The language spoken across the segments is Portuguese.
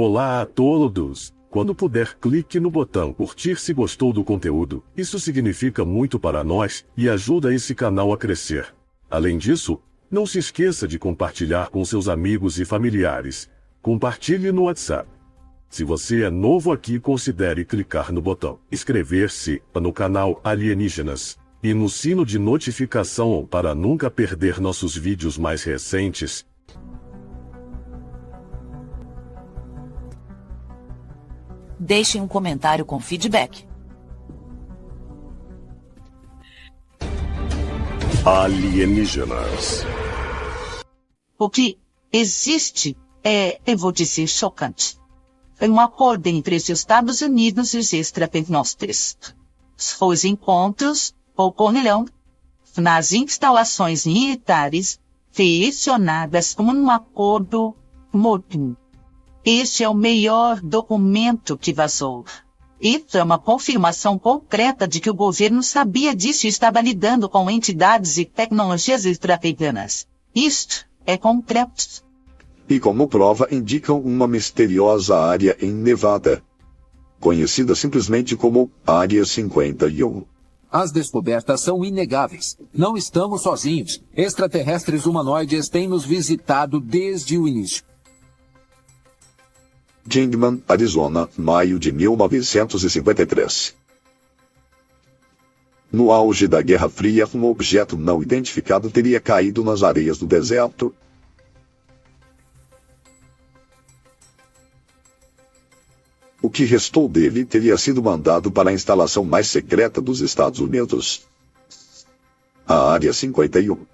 Olá a todos! Quando puder, clique no botão curtir se gostou do conteúdo. Isso significa muito para nós e ajuda esse canal a crescer. Além disso, não se esqueça de compartilhar com seus amigos e familiares. Compartilhe no WhatsApp. Se você é novo aqui, considere clicar no botão inscrever-se no canal Alienígenas e no sino de notificação para nunca perder nossos vídeos mais recentes. Deixem um comentário com feedback. Alienígenas. O que existe eu vou dizer, chocante. É um acordo entre os Estados Unidos e os extraterrestres. Os encontros ocorrerão nas instalações militares mencionadas como um acordo morto. Este é o maior documento que vazou. Isso é uma confirmação concreta de que o governo sabia disso e estava lidando com entidades e tecnologias extraterrenas. Isto é concreto. E como prova indicam uma misteriosa área em Nevada, conhecida simplesmente como Área 51. As descobertas são inegáveis. Não estamos sozinhos. Extraterrestres humanoides têm nos visitado desde o início. Kingman, Arizona, maio de 1953. No auge da Guerra Fria, um objeto não identificado teria caído nas areias do deserto. O que restou dele teria sido mandado para a instalação mais secreta dos Estados Unidos, a Área 51.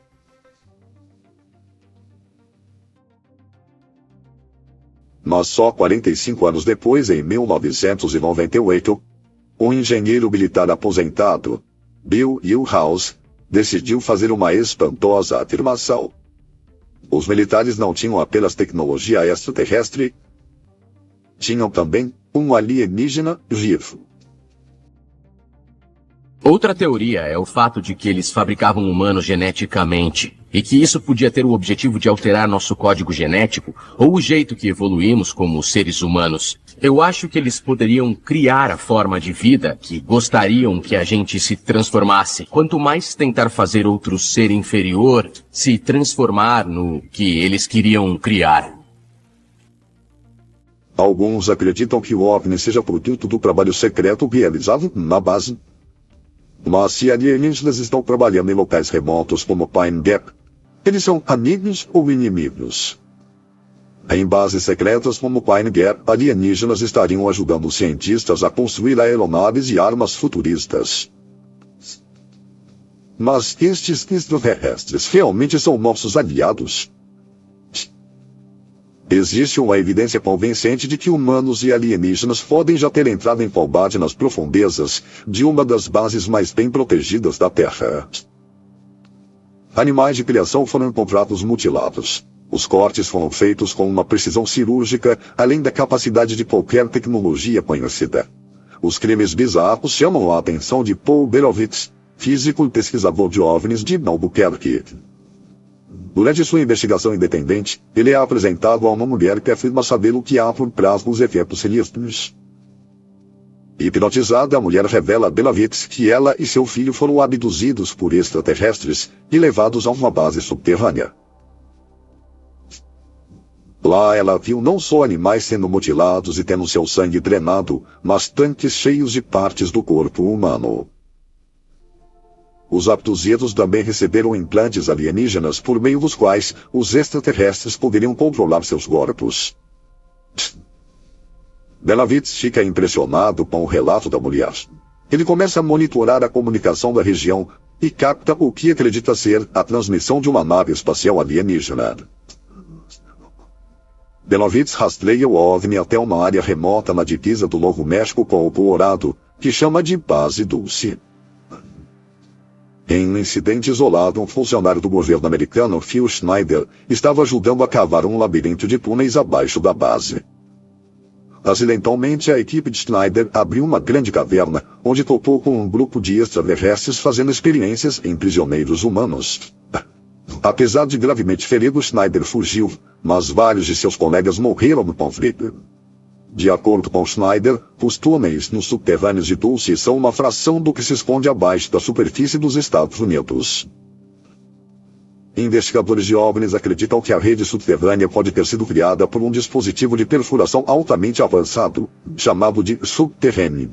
Mas só 45 anos depois, em 1998, um engenheiro militar aposentado, Bill House, decidiu fazer uma espantosa afirmação. Os militares não tinham apenas tecnologia extraterrestre, tinham também um alienígena vivo. Outra teoria é o fato de que eles fabricavam humanos geneticamente, e que isso podia ter o objetivo de alterar nosso código genético, ou o jeito que evoluímos como seres humanos. Eu acho que eles poderiam criar a forma de vida que gostariam que a gente se transformasse. Quanto mais tentar fazer outro ser inferior se transformar no que eles queriam criar. Alguns acreditam que o OVNI seja produto do trabalho secreto realizado na base. Mas se alienígenas estão trabalhando em locais remotos como Pine Gap, eles são amigos ou inimigos? Em bases secretas como Pine Gap, alienígenas estariam ajudando os cientistas a construir aeronaves e armas futuristas. Mas estes extraterrestres realmente são nossos aliados? Existe uma evidência convincente de que humanos e alienígenas podem já ter entrado em combate nas profundezas de uma das bases mais bem protegidas da Terra. Animais de criação foram encontrados mutilados. Os cortes foram feitos com uma precisão cirúrgica, além da capacidade de qualquer tecnologia conhecida. Os crimes bizarros chamam a atenção de Paul Berovitz, físico e pesquisador de OVNIs de Albuquerque. Durante sua investigação independente, ele é apresentado a uma mulher que afirma saber o que há por trás dos efeitos sinistros. Hipnotizada, a mulher revela a Belovitz que ela e seu filho foram abduzidos por extraterrestres e levados a uma base subterrânea. Lá ela viu não só animais sendo mutilados e tendo seu sangue drenado, mas tanques cheios de partes do corpo humano. Os abduzidos também receberam implantes alienígenas por meio dos quais os extraterrestres poderiam controlar seus corpos. Belovitz fica impressionado com o relato da mulher. Ele começa a monitorar a comunicação da região e capta o que acredita ser a transmissão de uma nave espacial alienígena. Belovitz rastreia o OVNI até uma área remota na divisa do Novo México com o Colorado, que chama de Base Dulce. Em um incidente isolado, um funcionário do governo americano, Phil Schneider, estava ajudando a cavar um labirinto de túneis abaixo da base. Acidentalmente, a equipe de Schneider abriu uma grande caverna, onde topou com um grupo de extraterrestres fazendo experiências em prisioneiros humanos. Apesar de gravemente ferido, Schneider fugiu, mas vários de seus colegas morreram no conflito. De acordo com Schneider, os túneis nos subterrâneos de Dulce são uma fração do que se esconde abaixo da superfície dos Estados Unidos. Investigadores de OVNIs acreditam que a rede subterrânea pode ter sido criada por um dispositivo de perfuração altamente avançado, chamado de subterrâneo.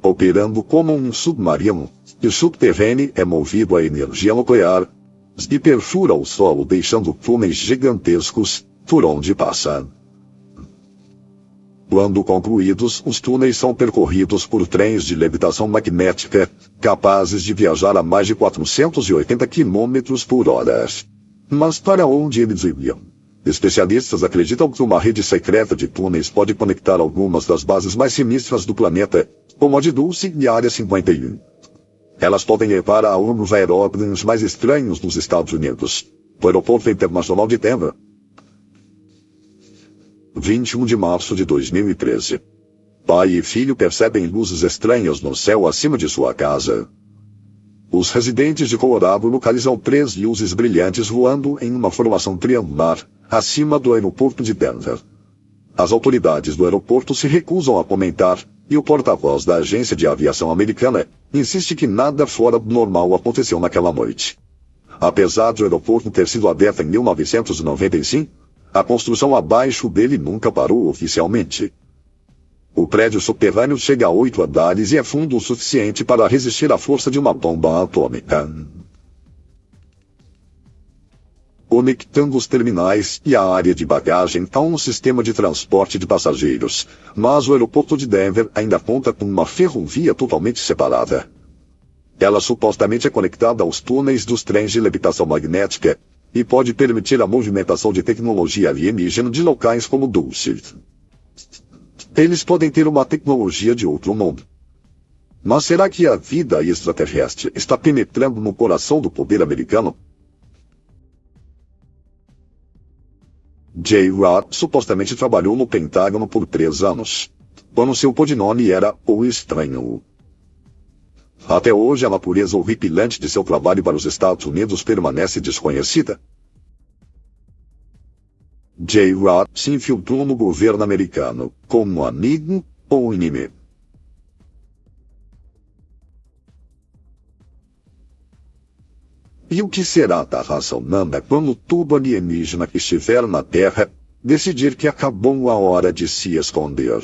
Operando como um submarino, o subterrâneo é movido a energia nuclear e perfura o solo deixando túneis gigantescos por onde passa. Quando concluídos, os túneis são percorridos por trens de levitação magnética, capazes de viajar a mais de 480 km por hora. Mas para onde eles iriam? Especialistas acreditam que uma rede secreta de túneis pode conectar algumas das bases mais sinistras do planeta, como a de Dulce e a Área 51. Elas podem levar a um dos aeródromos mais estranhos dos Estados Unidos, o Aeroporto Internacional de Denver. 21 de março de 2013. Pai e filho percebem luzes estranhas no céu acima de sua casa. Os residentes de Colorado localizam 3 luzes brilhantes voando em uma formação triangular, acima do aeroporto de Denver. As autoridades do aeroporto se recusam a comentar, e o porta-voz da agência de aviação americana insiste que nada fora do normal aconteceu naquela noite. Apesar de o aeroporto ter sido aberto em 1995, a construção abaixo dele nunca parou oficialmente. O prédio subterrâneo chega a 8 andares e é fundo o suficiente para resistir à força de uma bomba atômica. Conectando os terminais e a área de bagagem a um sistema de transporte de passageiros, mas o aeroporto de Denver ainda conta com uma ferrovia totalmente separada. Ela supostamente é conectada aos túneis dos trens de levitação magnética e pode permitir a movimentação de tecnologia alienígena de locais como Dulce. Eles podem ter uma tecnologia de outro mundo. Mas será que a vida extraterrestre está penetrando no coração do poder americano? Jay Rod supostamente trabalhou no Pentágono por 3 anos, quando seu codinome era O Estranho. Até hoje a natureza horripilante de seu trabalho para os Estados Unidos permanece desconhecida. Jay Rod se infiltrou no governo americano, como amigo ou inimigo. E o que será da raça humana quando tudo alienígena que estiver na Terra decidir que acabou a hora de se esconder?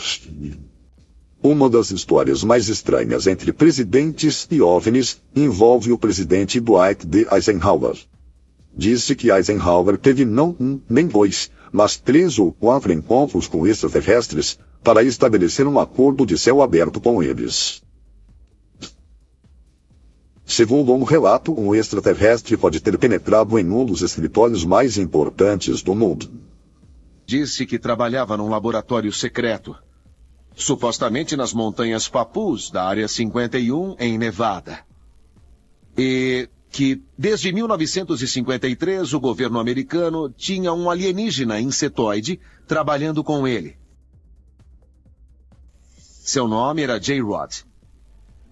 Uma das histórias mais estranhas entre presidentes e OVNIs envolve o presidente Dwight D. Eisenhower. Disse que Eisenhower teve não 1 nem 2, mas 3 ou 4 encontros com extraterrestres para estabelecer um acordo de céu aberto com eles. Segundo um relato, um extraterrestre pode ter penetrado em um dos escritórios mais importantes do mundo. Disse que trabalhava num laboratório secreto, supostamente nas montanhas Papus, da Área 51, em Nevada. E que, desde 1953, o governo americano tinha um alienígena insetoide trabalhando com ele. Seu nome era Jay Rod.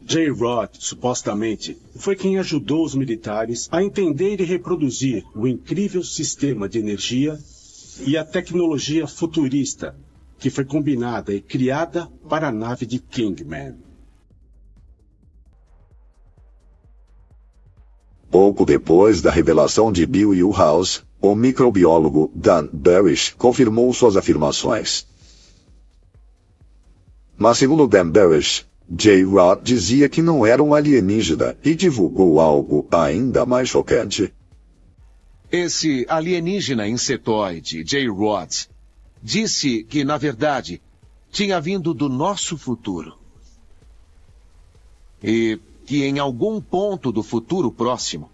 Jay Rod, supostamente, foi quem ajudou os militares a entender e reproduzir o incrível sistema de energia e a tecnologia futurista que foi combinada e criada para a nave de Kingman. Pouco depois da revelação de Bill Uehouse, o microbiólogo Dan Barish confirmou suas afirmações. Mas segundo Dan Barish, Jay Rod dizia que não era um alienígena e divulgou algo ainda mais chocante. Esse alienígena insetoide, Jay Rod, disse que, na verdade, tinha vindo do nosso futuro. E que em algum ponto do futuro próximo,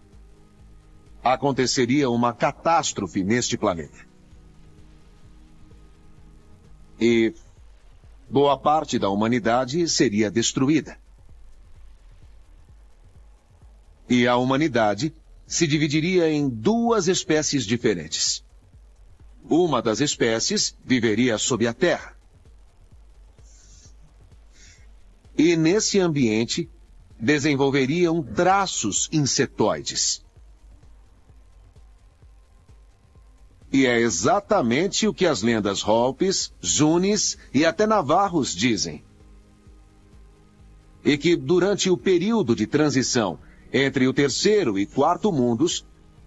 aconteceria uma catástrofe neste planeta. E boa parte da humanidade seria destruída. E a humanidade se dividiria em 2 espécies diferentes. Uma das espécies viveria sob a terra. E nesse ambiente desenvolveriam traços insetoides. E é exatamente o que as lendas Hopis, Zunis e até Navarros dizem. E que durante o período de transição entre o terceiro e quarto mundos,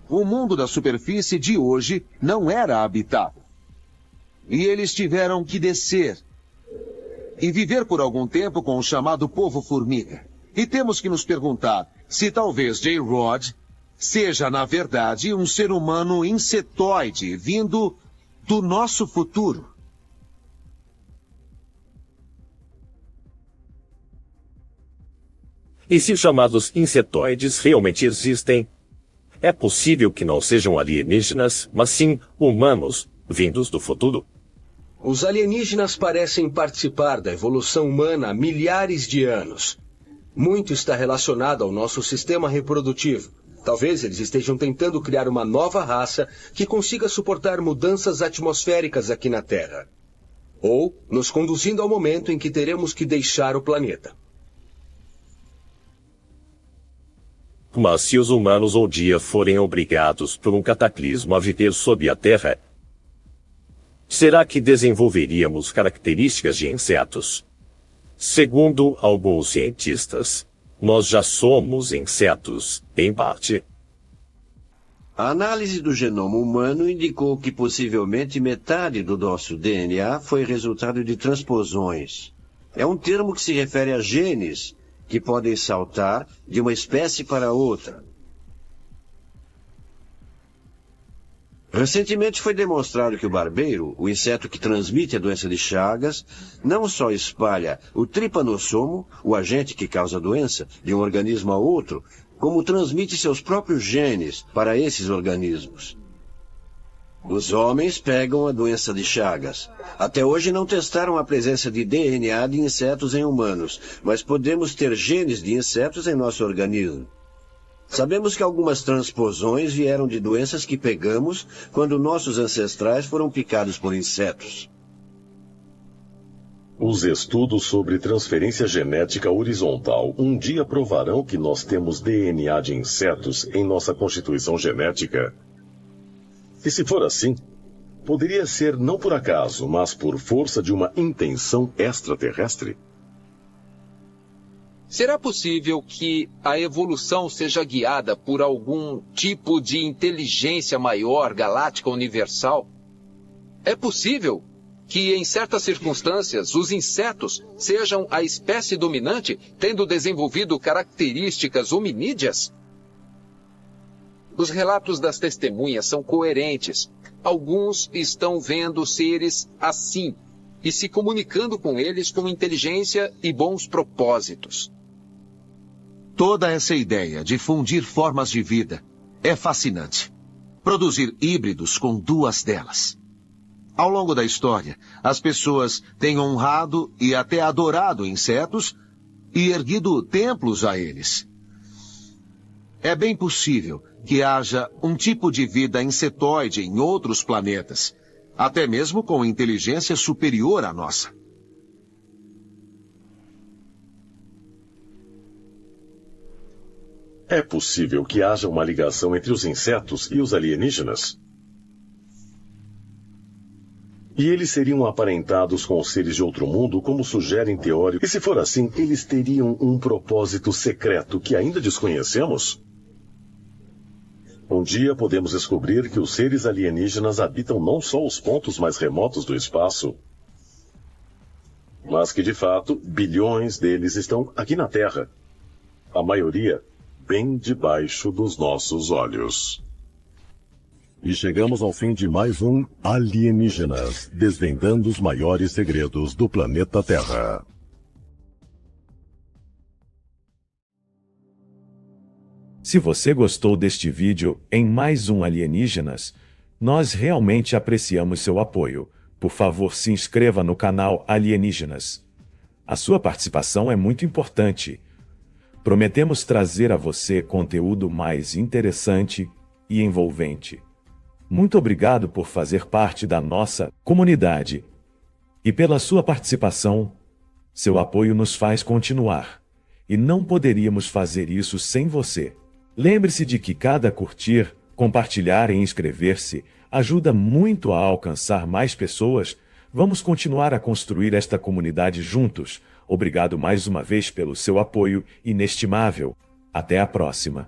o mundo da superfície de hoje não era habitado. E eles tiveram que descer e viver por algum tempo com o chamado povo formiga. E temos que nos perguntar se talvez J-Rod seja, na verdade, um ser humano insetoide vindo do nosso futuro. E se os chamados insetoides realmente existem, é possível que não sejam alienígenas, mas sim humanos, vindos do futuro? Os alienígenas parecem participar da evolução humana há milhares de anos. Muito está relacionado ao nosso sistema reprodutivo. Talvez eles estejam tentando criar uma nova raça que consiga suportar mudanças atmosféricas aqui na Terra. Ou nos conduzindo ao momento em que teremos que deixar o planeta. Mas se os humanos um dia forem obrigados por um cataclismo a viver sob a Terra, será que desenvolveríamos características de insetos? Segundo alguns cientistas, nós já somos insetos, em parte. A análise do genoma humano indicou que possivelmente metade do nosso DNA foi resultado de transposões. É um termo que se refere a genes que podem saltar de uma espécie para outra. Recentemente foi demonstrado que o barbeiro, o inseto que transmite a doença de Chagas, não só espalha o tripanossomo, o agente que causa a doença, de um organismo a outro, como transmite seus próprios genes para esses organismos. Os homens pegam a doença de Chagas. Até hoje não testaram a presença de DNA de insetos em humanos, mas podemos ter genes de insetos em nosso organismo. Sabemos que algumas transposões vieram de doenças que pegamos quando nossos ancestrais foram picados por insetos. Os estudos sobre transferência genética horizontal um dia provarão que nós temos DNA de insetos em nossa constituição genética. E se for assim, poderia ser não por acaso, mas por força de uma intenção extraterrestre? Será possível que a evolução seja guiada por algum tipo de inteligência maior, galáctica, universal? É possível que, em certas circunstâncias, os insetos sejam a espécie dominante, tendo desenvolvido características hominídeas? Os relatos das testemunhas são coerentes. Alguns estão vendo seres assim e se comunicando com eles com inteligência e bons propósitos. Toda essa ideia de fundir formas de vida é fascinante. Produzir híbridos com duas delas. Ao longo da história, as pessoas têm honrado e até adorado insetos e erguido templos a eles. É bem possível que haja um tipo de vida insetoide em outros planetas, até mesmo com inteligência superior à nossa. É possível que haja uma ligação entre os insetos e os alienígenas? E eles seriam aparentados com os seres de outro mundo, como sugerem teóricos? E se for assim, eles teriam um propósito secreto que ainda desconhecemos? Um dia podemos descobrir que os seres alienígenas habitam não só os pontos mais remotos do espaço, mas que, de fato, bilhões deles estão aqui na Terra. A maioria bem debaixo dos nossos olhos. E chegamos ao fim de mais um Alienígenas, desvendando os maiores segredos do planeta Terra. Se você gostou deste vídeo em mais um Alienígenas, nós realmente apreciamos seu apoio. Por favor, se inscreva no canal Alienígenas. A sua participação é muito importante. Prometemos trazer a você conteúdo mais interessante e envolvente. Muito obrigado por fazer parte da nossa comunidade e pela sua participação. Seu apoio nos faz continuar, e não poderíamos fazer isso sem você. Lembre-se de que cada curtir, compartilhar e inscrever-se ajuda muito a alcançar mais pessoas. Vamos continuar a construir esta comunidade juntos. Obrigado mais uma vez pelo seu apoio inestimável. Até a próxima.